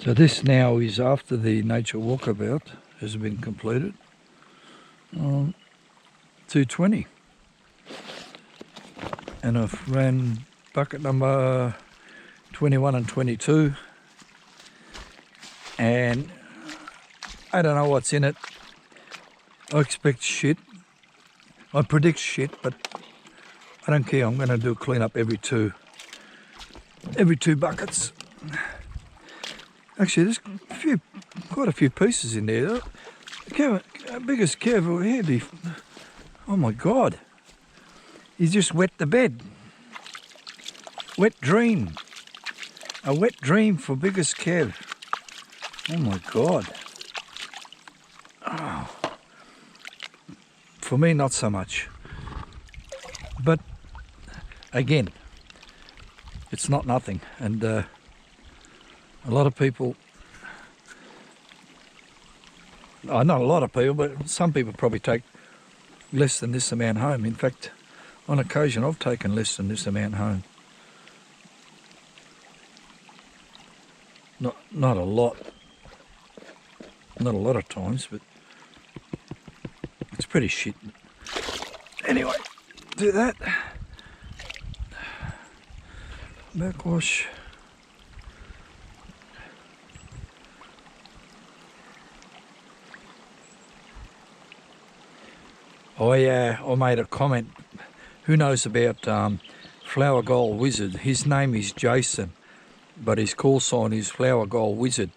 So this now is after the nature walkabout has been completed. 2:20, and I've ran bucket number 21 and 22, and I don't know what's in it. I expect shit. I predict shit, but I don't care. I'm going to do a clean up every two buckets. Actually, there's quite a few pieces in there. The biggest cave here, oh my God. He's just wet the bed. Wet dream. A wet dream for biggest Kev. Oh my God. Oh. For me, not so much. But again, it's not nothing. And a lot of people, not a lot of people, but some people probably take less than this amount home. In fact, on occasion, I've taken less than this amount home. Not a lot. Not a lot of times, but it's pretty shit. Anyway, do that. Backwash. I made a comment. Who knows about Flower Gold Wizard? His name is Jason, but his call sign is Flower Gold Wizard.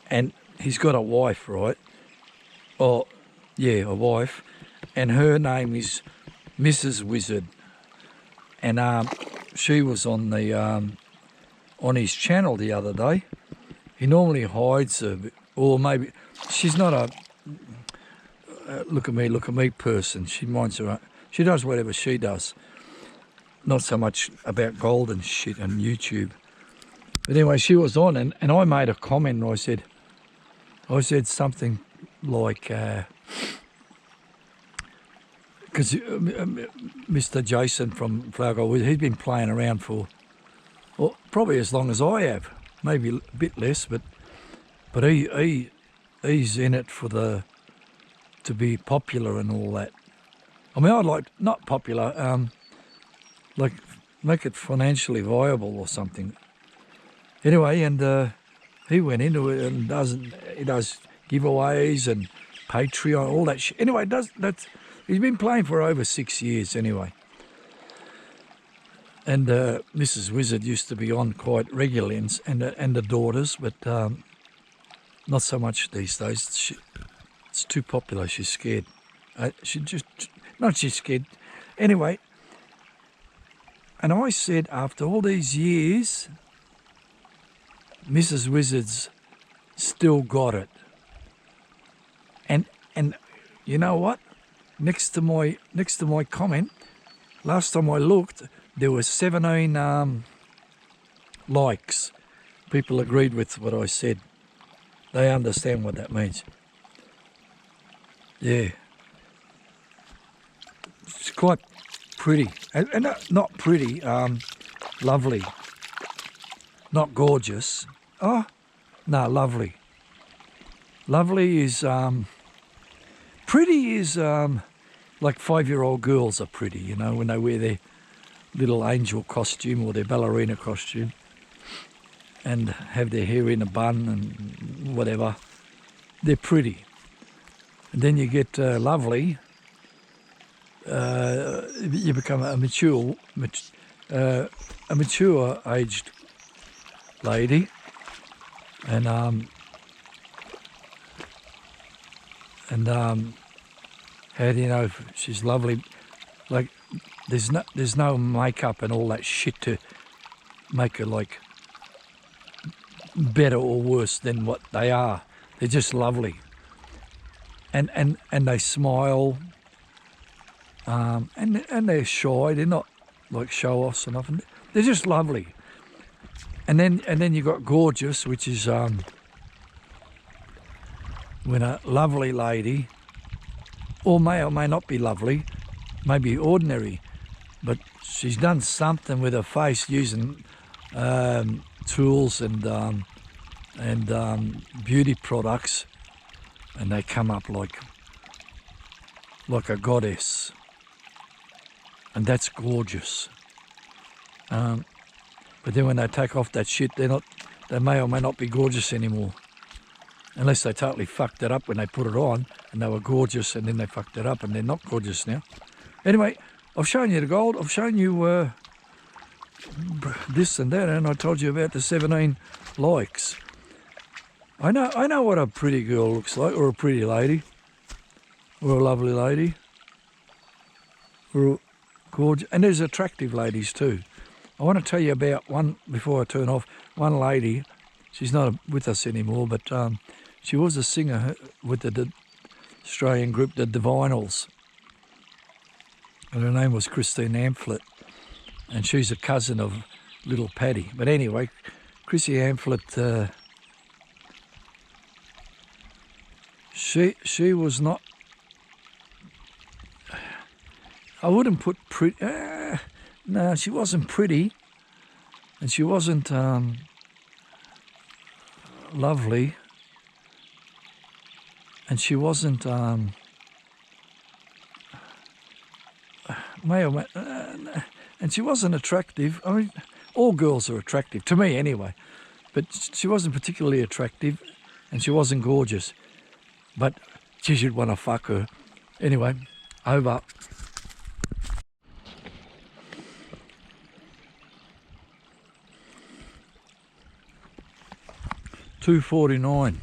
And he's got a wife, right? Oh, yeah, a wife. And her name is Mrs. Wizard. And she was on the on his channel the other day. He normally hides her, or maybe she's not a look at me person. She minds her own. She does whatever she does. Not so much about gold and shit and YouTube. But anyway, she was on, and I made a comment, and I said something like, because Mr. Jason from Flower Gold, he's been playing around for, well, probably as long as I have, maybe a bit less, but he's in it for to be popular and all that. I mean, I'd like, not popular, like make it financially viable or something. Anyway, and he went into it and he does giveaways and Patreon, all that shit. Anyway, he's been playing for over 6 years anyway. And Mrs. Wizard used to be on quite regularly, and the daughters, but not so much these days. It's too popular. She's scared. She's scared. Anyway, and I said, after all these years, Mrs. Wizard's still got it. And you know what? Next to my comment, last time I looked, there were 17 likes. People agreed with what I said. They understand what that means. Yeah. It's quite pretty. And not pretty, lovely. Not gorgeous. Oh, no, lovely. Lovely is, pretty is like 5-year-old girls are pretty, you know, when they wear their little angel costume or their ballerina costume and have their hair in a bun and whatever. They're pretty. And then you get lovely. You become a mature aged lady, and how do you know if she's lovely? Like there's no makeup and all that shit to make her like better or worse than what they are. They're just lovely, and they smile, and they're shy. They're not like show offs or nothing. They're just lovely. And then you got gorgeous, which is when a lovely lady, or may not be lovely, maybe ordinary, but she's done something with her face using tools and and beauty products, and they come up like a goddess, and that's gorgeous. But then when they take off that shit, they may or may not be gorgeous anymore, unless they totally fucked it up when they put it on and they were gorgeous, and then they fucked it up and they're not gorgeous now. Anyway, I've shown you the gold. I've shown you this and that, and I told you about the 17 likes. I know what a pretty girl looks like, or a pretty lady, or a lovely lady, or a gorgeous, and there's attractive ladies too. I want to tell you about one before I turn off. One lady, she's not with us anymore, but she was a singer with the Australian group, the Divinals. And her name was Christine Amphlett, and she's a cousin of little Paddy. But anyway, Chrissy Amphlett, she was not, I wouldn't put pretty, no, she wasn't pretty, and she wasn't lovely, and she wasn't and she wasn't attractive. I mean, all girls are attractive, to me anyway, but she wasn't particularly attractive, and she wasn't gorgeous, but she should want to fuck her. Anyway, over. $2.49.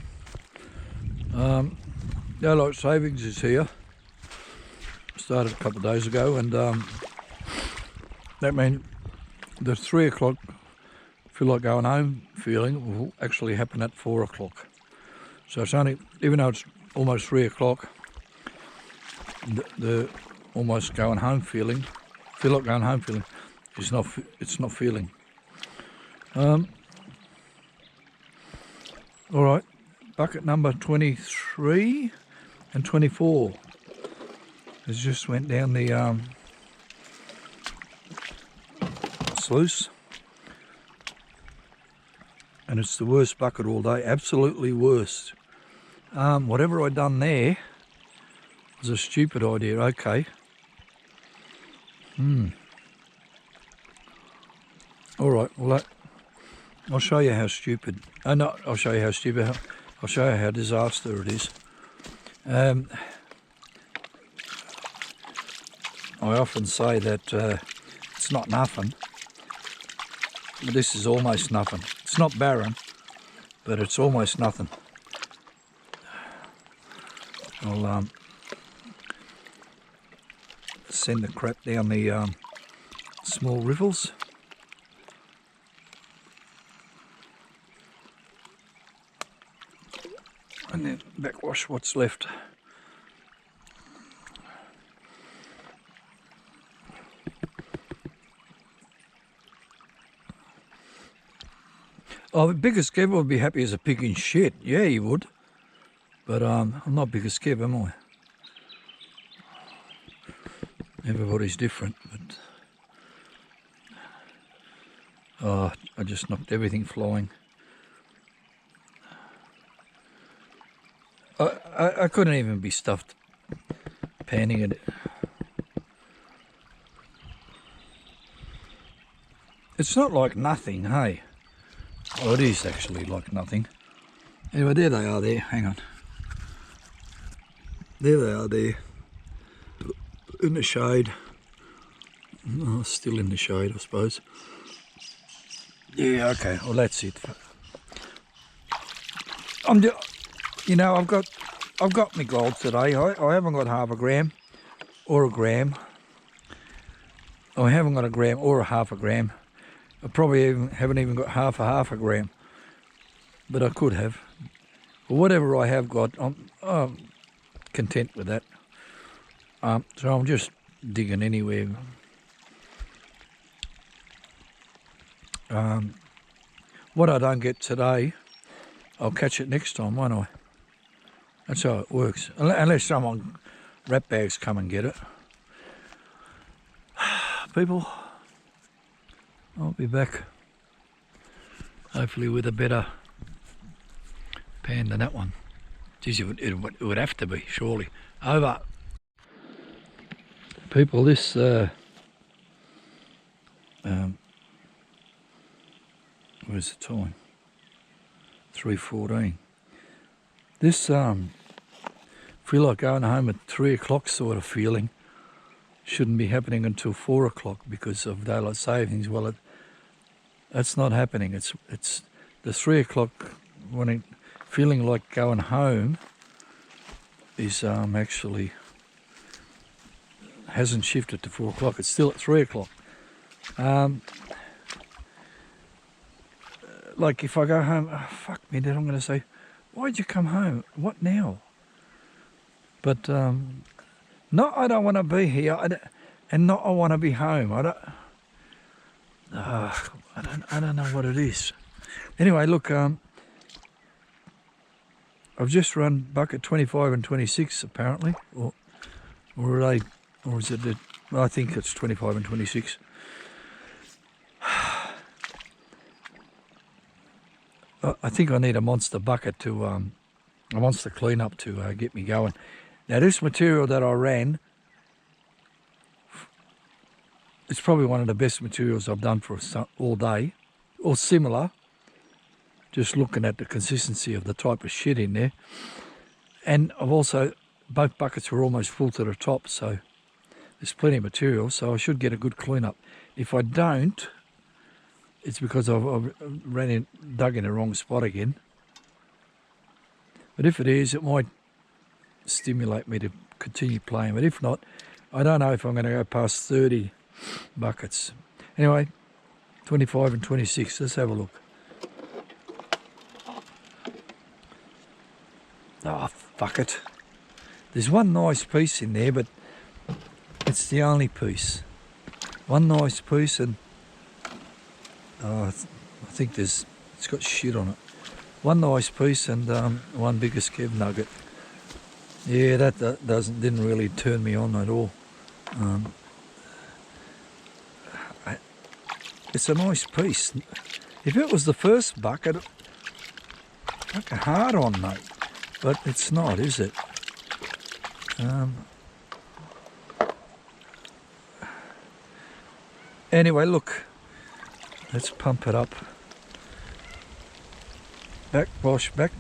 Daylight savings is here. Started a couple of days ago, and that means the 3 o'clock feel like going home feeling will actually happen at 4 o'clock. So it's only, even though it's almost 3 o'clock, the almost going home feeling, feel like going home feeling, it's not feeling. All right, bucket number 23 and 24 has just went down the sluice, and it's the worst bucket all day, absolutely worst. Whatever I done there was a stupid idea. Okay. All right, well, I'll show you how stupid. No, I'll show you how stupid. I'll show you how disaster it is. I often say that it's not nothing, but this is almost nothing. It's not barren, but it's almost nothing. I'll send the crap down the small riffles. And then backwash what's left. Oh, the biggest Kev would be happy as a pig in shit. Yeah, he would. But I'm not biggest Kev, am I? Everybody's different, but oh, I just knocked everything flying. I couldn't even be stuffed panning at it. It's not like nothing, hey? Oh, it is actually like nothing. Anyway, there they are there, hang on. There they are there, in the shade. Oh, still in the shade, I suppose. Yeah, okay, well that's it. You know, I've got my gold today. I haven't got half a gram or a gram. I haven't got a gram or a half a gram. I probably haven't even got half a gram, but I could have. But whatever I have got, I'm content with that. So I'm just digging anywhere. What I don't get today, I'll catch it next time, won't I? That's how it works. Unless someone, rat bags, come and get it. People, I'll be back, hopefully with a better pan than that one. Geez, it would have to be, surely. Over. People, this where's the time? 3:14. This feel like going home at 3 o'clock sort of feeling shouldn't be happening until 4 o'clock because of daylight savings. Well, that's not happening. It's the 3 o'clock when feeling like going home is actually hasn't shifted to 4 o'clock. It's still at 3 o'clock. Like if I go home, oh, fuck me, then I'm going to say, why'd you come home? What now? But not I don't want to be here, and not I want to be home. I don't know what it is. Anyway, look, I've just run bucket 25 and 26 apparently, or is it? I think it's 25 and 26. I think I need a monster bucket to, a monster cleanup to get me going. Now this material that I ran, it's probably one of the best materials I've done for all day, or similar. Just looking at the consistency of the type of shit in there. And I've also, both buckets were almost full to the top, so there's plenty of material, so I should get a good cleanup. If I don't, it's because I've dug in the wrong spot again. But if it is, it might stimulate me to continue playing. But if not, I don't know if I'm going to go past 30 buckets. Anyway, 25 and 26, let's have a look. Oh, fuck it. There's one nice piece in there, but it's the only piece. One nice piece, and I think it's got shit on it. One nice piece and one biggest Kev nugget. Yeah, that didn't really turn me on at all. It's a nice piece. If it was the first bucket, fucking hard on, mate. But it's not, is it? Anyway, look. Let's pump it up. Back, wash, back.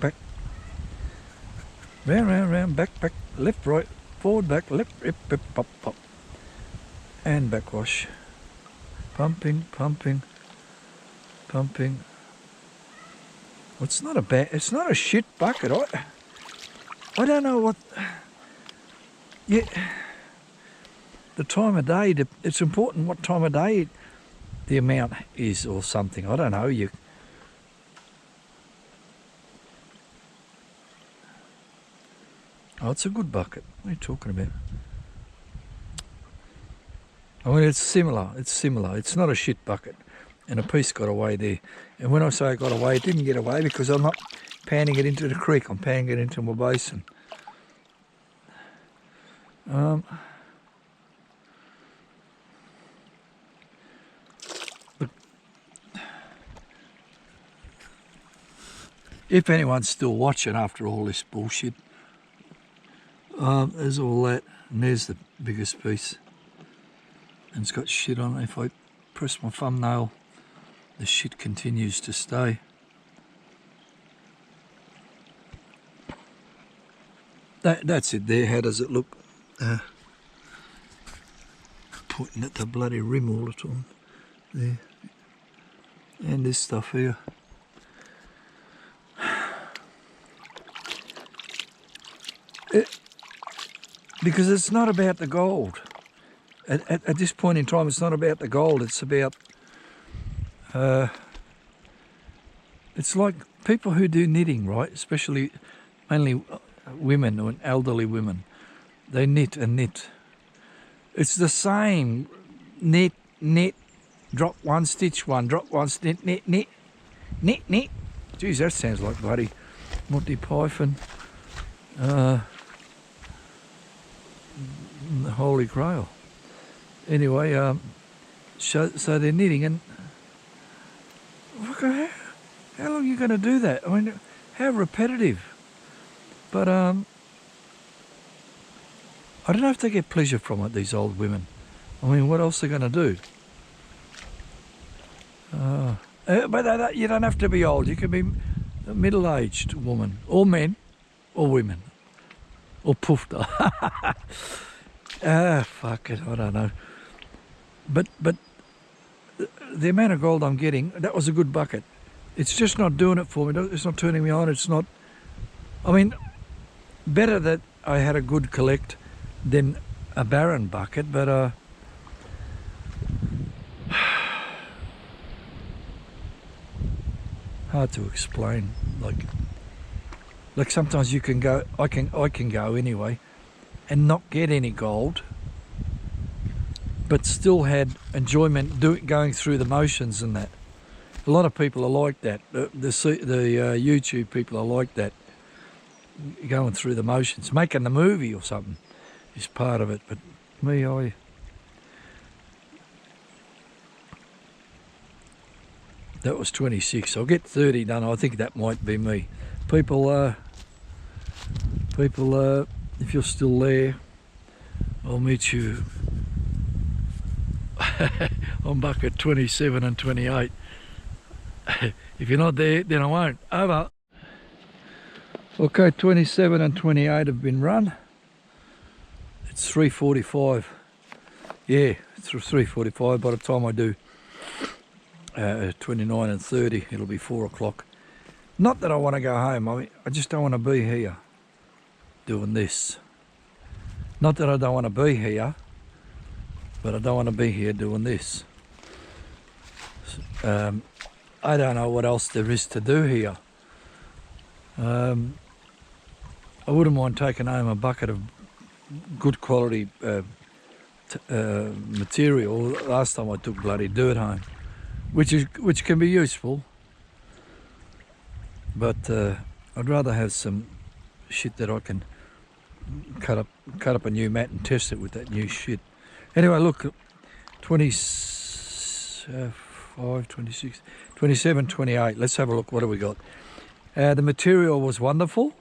Round, back, left, right, forward, back, left, rip, pop. And back wash. Pumping. Well, it's not a shit bucket. I don't know what, yeah, the time of day, it's important what time of day the amount is or something. I don't know. Oh, it's a good bucket. What are you talking about? I mean, it's similar. It's not a shit bucket. And a piece got away there. And when I say it got away, it didn't get away because I'm not panning it into the creek. I'm panning it into my basin. Look, if anyone's still watching after all this bullshit, there's all that, and there's the biggest piece, and it's got shit on it. If I press my thumbnail, the shit continues to stay. That's it there. How does it look? Pointing at the bloody rim all the time. There. And this stuff here. Because it's not about the gold. At this point in time, it's not about the gold. It's about... it's like people who do knitting, right? Especially, mainly women or elderly women. They knit and knit. It's the same. Knit, drop one, stitch one, drop one, knit. Geez, that sounds like bloody Monty Python. The Holy Grail. Anyway, so they're knitting, and how long are you going to do that? I mean, How repetitive. But I don't know if they get pleasure from it, these old women. I mean, what else are they going to do? But you don't have to be old. You can be a middle-aged woman, or men, or women, or poofter. Fuck it, I don't know. But the amount of gold I'm getting, that was a good bucket. It's just not doing it for me. It's not turning me on. It's not. I mean, better that I had a good collect than a barren bucket, but hard to explain. Like sometimes you can go. I can go anyway, and not get any gold, but still had enjoyment going through the motions and that. A lot of people are like that. The YouTube people are like that, going through the motions. Making the movie or something is part of it. But me, that was 26. I'll get 30 done. I think that might be me. People, if you're still there, I'll meet you on bucket 27 and 28. If you're not there, then I won't. Over. Okay, 27 and 28 have been run. It's 3:45. Yeah, it's 3:45. By the time I do 29 and 30, it'll be 4 o'clock. Not that I want to go home. I just don't want to be here doing this. Not that I don't want to be here, but I don't want to be here doing this. I don't know what else there is to do here. I wouldn't mind taking home a bucket of good quality material. Last time I took bloody dirt home, which can be useful, but I'd rather have some shit that I can cut up a new mat and test it with that new shit. Anyway, look, 25, 26, 27, 28. Let's have a look. What do we got? The material was wonderful,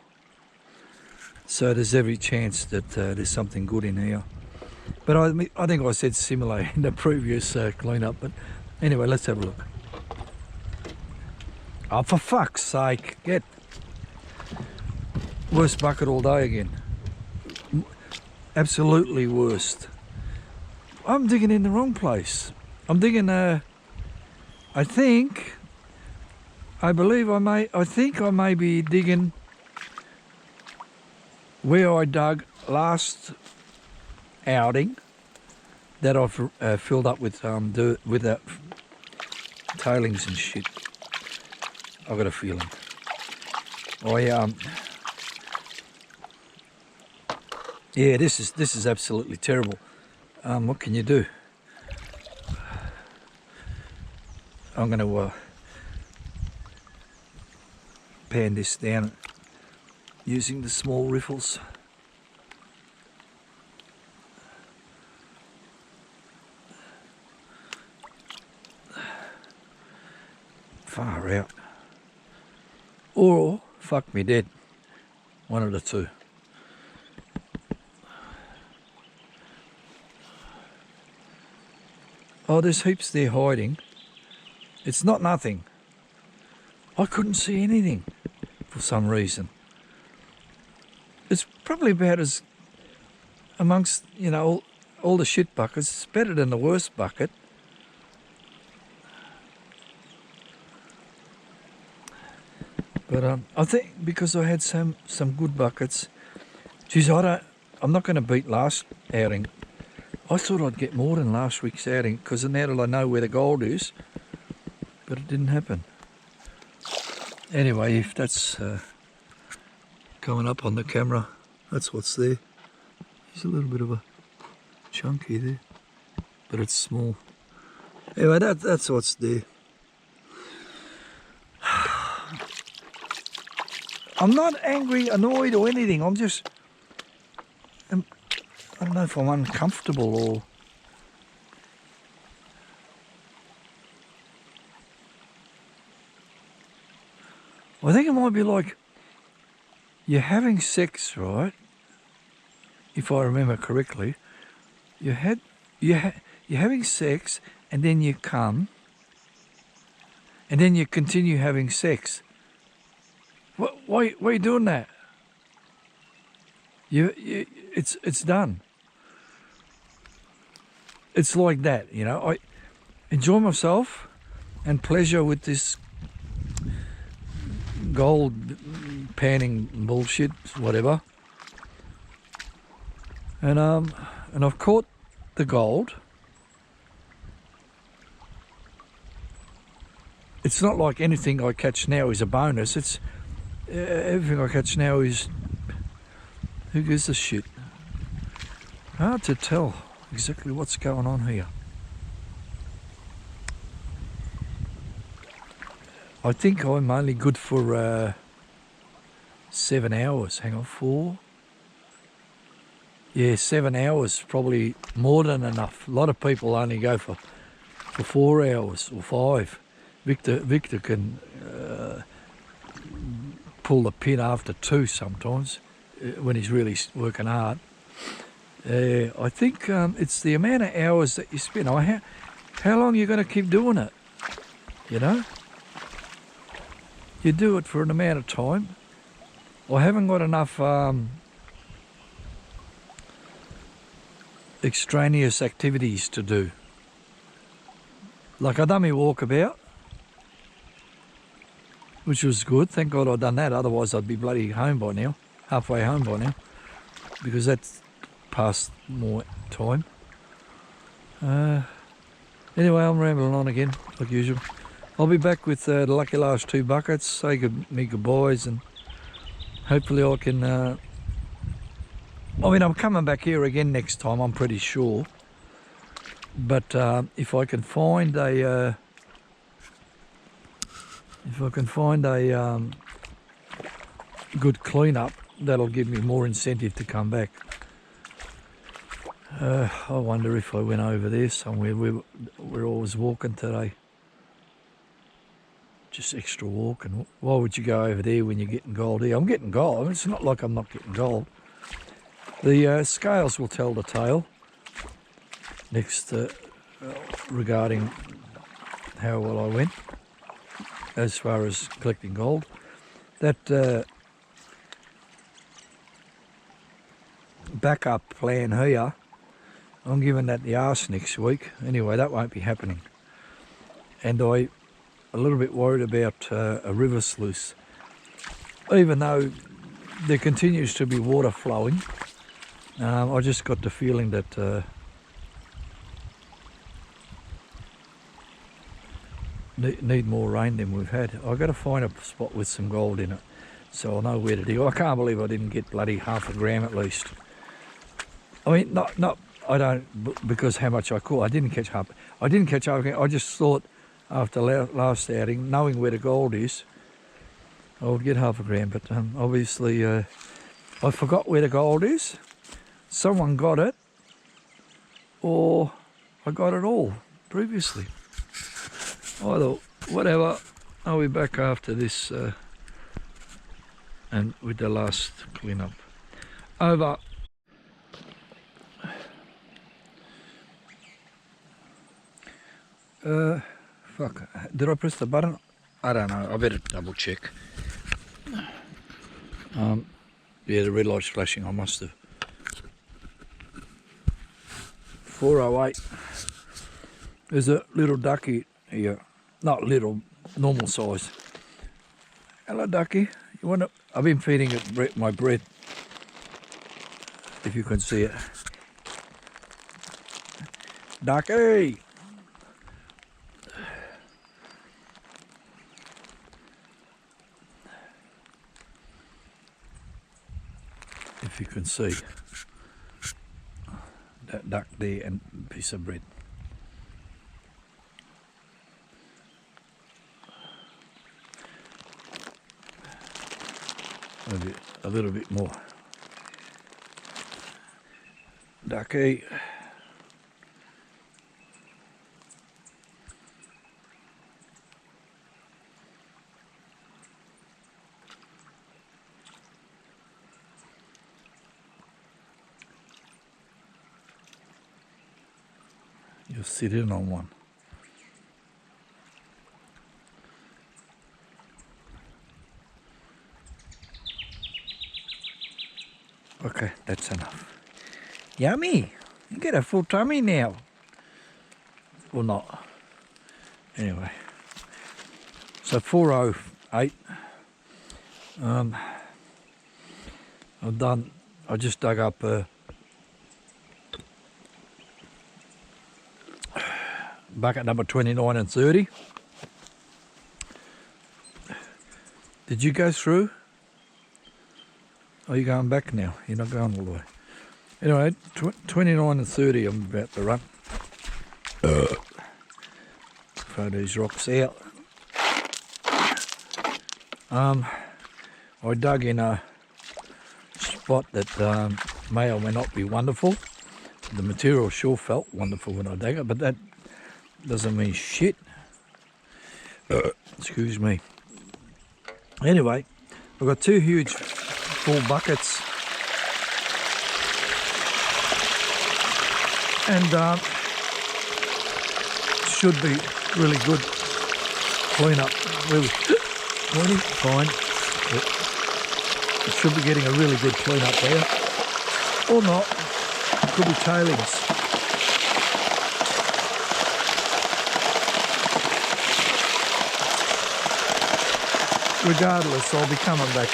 so there's every chance that there's something good in here. But I think I said similar in the previous cleanup. But anyway, let's have a look. Oh, for fuck's sake, get worst bucket all day again. Absolutely worst. I'm digging in the wrong place. I'm digging. I think I may be digging where I dug last outing that I've filled up with dirt, with that tailings and shit. I've got a feeling. Yeah, this is absolutely terrible. What can you do? I'm going to pan this down using the small riffles. Far out. Or fuck me dead. One of the two. Oh, there's heaps there hiding. It's not nothing. I couldn't see anything for some reason. It's probably about as, amongst, you know, all the shit buckets, it's better than the worst bucket. But I think because I had some good buckets, geez, I'm not going to beat last outing. I thought I'd get more than last week's outing because now that I know where the gold is, but it didn't happen. Anyway, if that's coming up on the camera, that's what's there. There's a little bit of a chunky there, but it's small. Anyway, that's what's there. I'm not angry, annoyed or anything. I'm just, I don't know if I'm uncomfortable or... I think it might be like you're having sex, right? If I remember correctly, you're having sex, and then you come, and then you continue having sex. Why are you doing that? It's done. It's like that, you know. I enjoy myself and pleasure with this gold panning bullshit, whatever. And I've caught the gold. It's not like anything I catch now is a bonus. It's everything I catch now is, who gives a shit? Hard to tell exactly what's going on here. I think I'm only good for 7 hours. Hang on, 4? Yeah, 7 hours, probably more than enough. A lot of people only go for 4 hours or 5. Victor can pull the pin after 2 sometimes when he's really working hard. I think it's the amount of hours that you spend. How long are you going to keep doing it? You know? You do it for an amount of time. I haven't got enough extraneous activities to do. Like I done my walkabout, which was good. Thank God I'd done that. Otherwise I'd be bloody home by now, halfway home by now, because that's past more time. Anyway, I'm rambling on again, like usual. I'll be back with the lucky last 2 buckets, say me goodbyes, and hopefully I can... I mean, I'm coming back here again next time, I'm pretty sure. But if I can find a... good clean-up, that'll give me more incentive to come back. I wonder if I went over there somewhere where I was walking today. Just extra walking. Why would you go over there when you're getting gold here? I'm getting gold. I mean, it's not like I'm not getting gold. The scales will tell the tale next regarding how well I went as far as collecting gold. That backup plan here, I'm giving that the arse next week. Anyway, that won't be happening. And I'm a little bit worried about a river sluice. Even though there continues to be water flowing, I just got the feeling that need more rain than we've had. I've got to find a spot with some gold in it, so I'll know where to dig. I can't believe I didn't get bloody half a gram at least. I mean, not I don't, because how much I caught. I didn't catch half. I didn't catch half a gram. I just thought after last outing, knowing where the gold is, I would get half a gram. But obviously, I forgot where the gold is. Someone got it, or I got it all previously. I thought, whatever, I'll be back after this and with the last clean-up. Over. Fuck, did I press the button? I don't know, I better double check. Yeah, the red light's flashing, I must have. 408. There's a little ducky here. Not little, normal size. Hello, ducky. You want to? I've been feeding it my bread. If you can see it. Ducky! If you can see that duck there and piece of bread. A little bit more. Ducky. sit in on one. Okay, that's enough. Yummy! You get a full tummy now. Or not. Anyway. So 4:08. I just dug up bucket number 29 and 30. Did you go through? Are you going back now? You're not going all the way. Anyway, 29 and 30 I'm about to run. Throw these rocks out. I dug in a spot that may or may not be wonderful. The material sure felt wonderful when I dug it, but that doesn't mean shit. Excuse me. Anyway, I've got two huge full buckets, and should be really good clean up, really cleaning, fine. It should be getting a really good clean up there, or not. It could be tailings. Regardless, I'll be coming back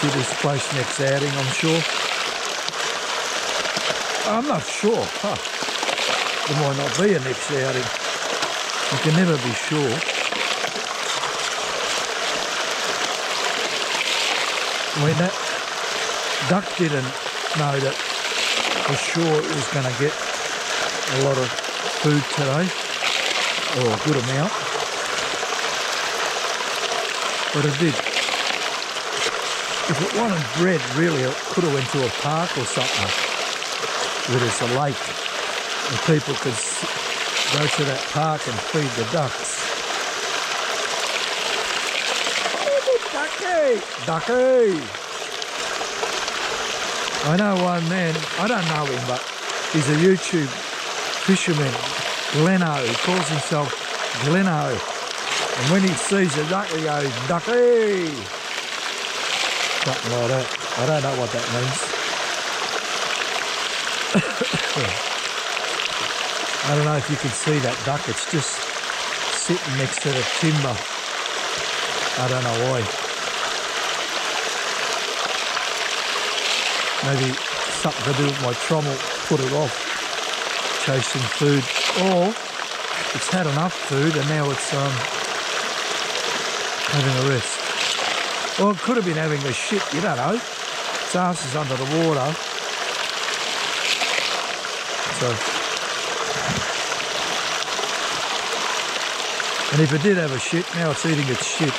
to this place next outing, I'm sure. I'm not sure. There might not be a next outing. You can never be sure. When that duck didn't know that for sure it was going to get a lot of food today, or a good amount. But it did. If it wanted bread, really, it could have went to a park or something where there's a lake and people could go to that park and feed the ducks. Oh, ducky! Ducky! I know one man, I don't know him, but he's a YouTube fisherman, Gleno. He calls himself Gleno. And when he sees a duck, he goes, ducky! Something like that. I don't know what that means. I don't know if you can see that duck. It's just sitting next to the timber. I don't know why. Maybe something to do with my trommel put it off, chasing food. Or it's had enough food and now it's having a rest. Well, it could have been having a shit, you don't know. Its ass is under the water. So, and if it did have a shit, now it's eating its shit.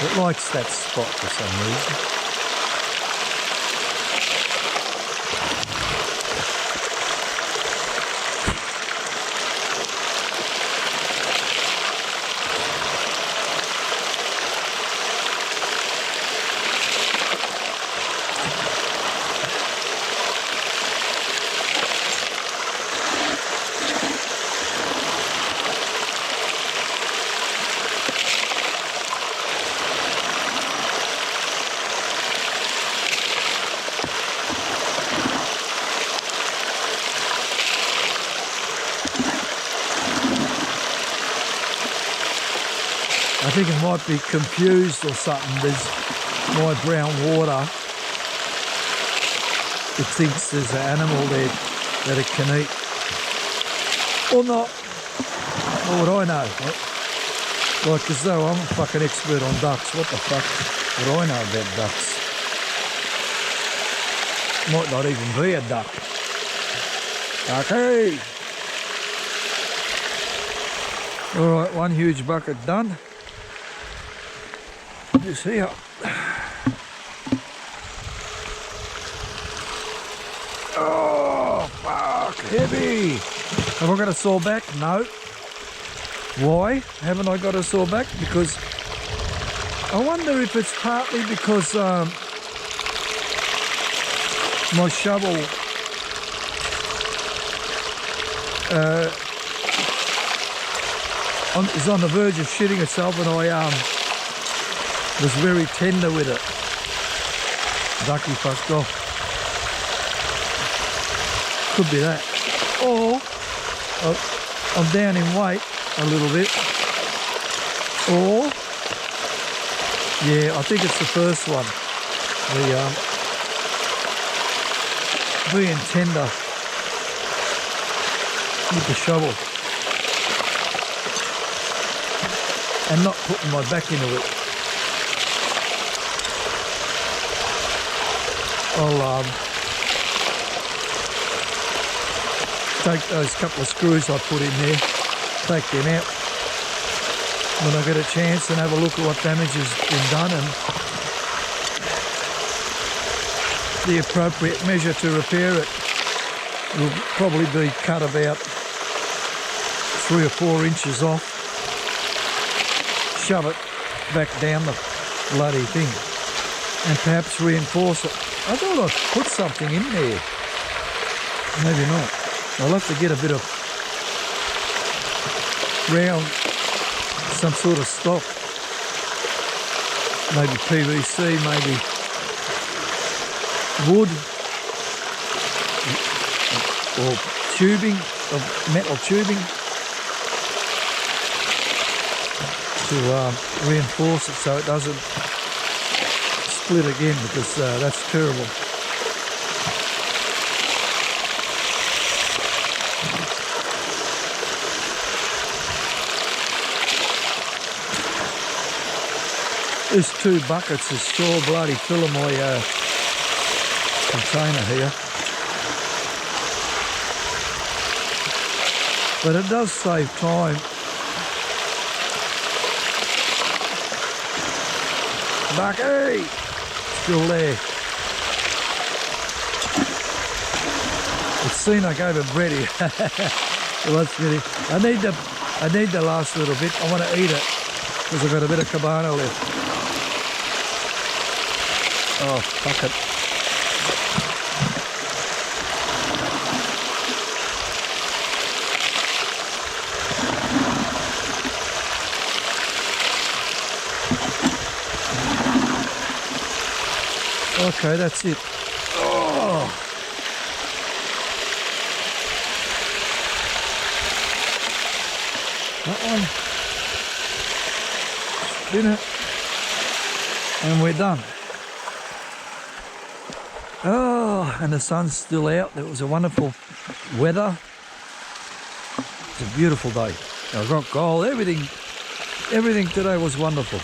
It likes that spot for some reason. I think it might be confused or something. There's my brown water. It thinks there's an animal there that it can eat. Or not. What would I know? Like as though I'm a fucking expert on ducks. What the fuck would I know about ducks? Might not even be a duck. Ducky! Alright, one huge bucket done. Just here. Oh, fuck, heavy. Have I got a sore back? No. Why haven't I got a sore back? Because I wonder if it's partly because my shovel is on the verge of shitting itself, and I was very tender with it. Ducky fucked off. Could be that. Or I'm down in weight a little bit. Or, yeah, I think it's the first one. Being tender with the shovel and not putting my back into it. I'll take those couple of screws I put in there, take them out when I get a chance, and have a look at what damage has been done and the appropriate measure to repair it. Will probably be cut about 3 or 4 inches off, shove it back down the bloody thing, and perhaps reinforce it. I thought I'd put something in there. Maybe not. I'll have to get a bit of round, some sort of stock. Maybe PVC, maybe wood, or tubing, of metal tubing, to reinforce it so it doesn't split again, because that's terrible. There's 2 buckets is sure bloody filling my container here. But it does save time. Bucky! Still there. It's seen I gave it bread here. I need the last little bit. I want to eat it because I've got a bit of cabana left. Oh, fuck it. Okay, that's it. Oh. That one. Spin it. And we're done. Oh, and the sun's still out. It was a wonderful weather. It's a beautiful day. I got gold. Everything today was wonderful.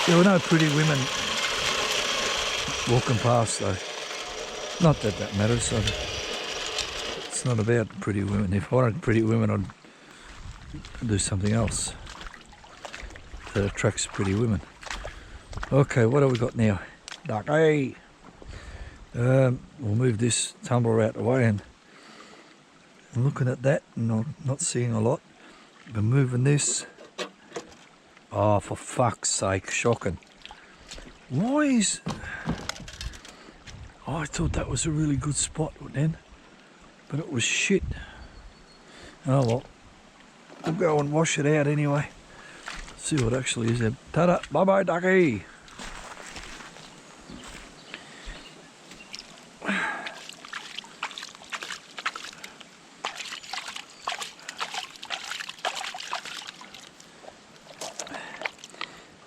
There were no pretty women walking past though. Not that that matters. So it's not about pretty women. If I wanted pretty women, I'd do something else that attracts pretty women. Okay, what have we got now? Ducky. We'll move this tumbler out the way, and I'm looking at that and I'm not seeing a lot. Been moving this. Oh, for fuck's sake, shocking. Why is... Oh, I thought that was a really good spot then, but it was shit. Oh well, we'll go and wash it out anyway. See what actually is there. Ta-da, bye-bye, Ducky.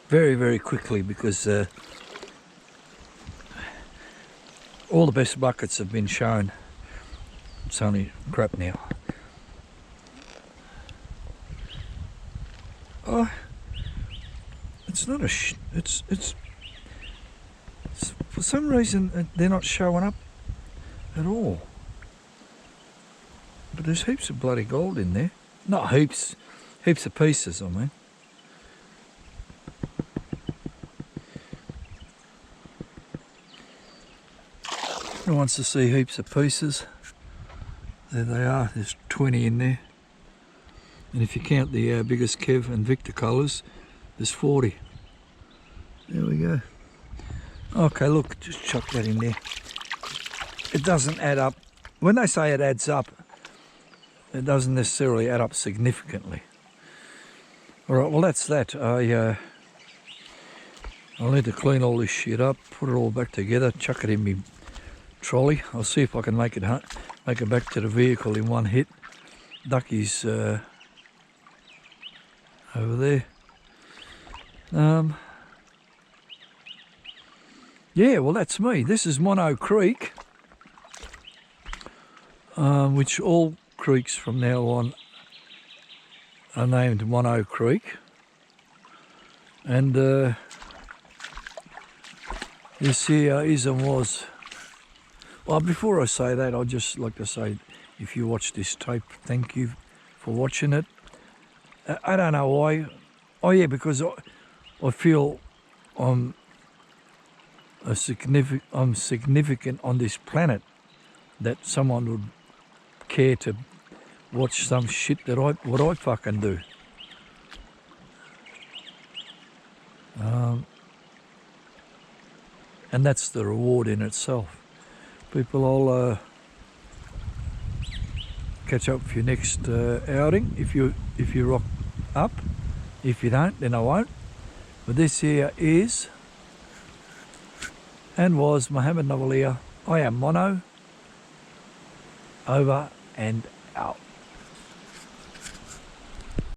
Very, very quickly, because all the best buckets have been shown. It's only crap now. Oh, it's not a it's for some reason they're not showing up at all. But there's heaps of bloody gold in there. Not heaps, heaps of pieces, I mean. Who wants to see heaps of pieces? There they are. There's 20 in there. And if you count the biggest Kev and Victor colours, there's 40. There we go. Okay, look, just chuck that in there. It doesn't add up when they say it adds up, it doesn't necessarily add up significantly. All right, well that's that. I'll need to clean all this shit up, put it all back together, chuck it in my trolley. I'll see if I can make it back to the vehicle in one hit. Ducky's over there. Yeah, well that's me. This is MoNo Creek, which all creeks from now on are named MoNo Creek. And this here is and was. Well, before I say that, I'd just like to say, if you watch this tape, thank you for watching it. I don't know why. Oh yeah, because I feel I'm significant on this planet, that someone would care to watch some shit that what I fucking do. And that's the reward in itself. People, I'll catch up for your next outing if you rock up. If you don't, then I won't. But this here is and was Mohammed Navalia. I am MoNo. Over and out.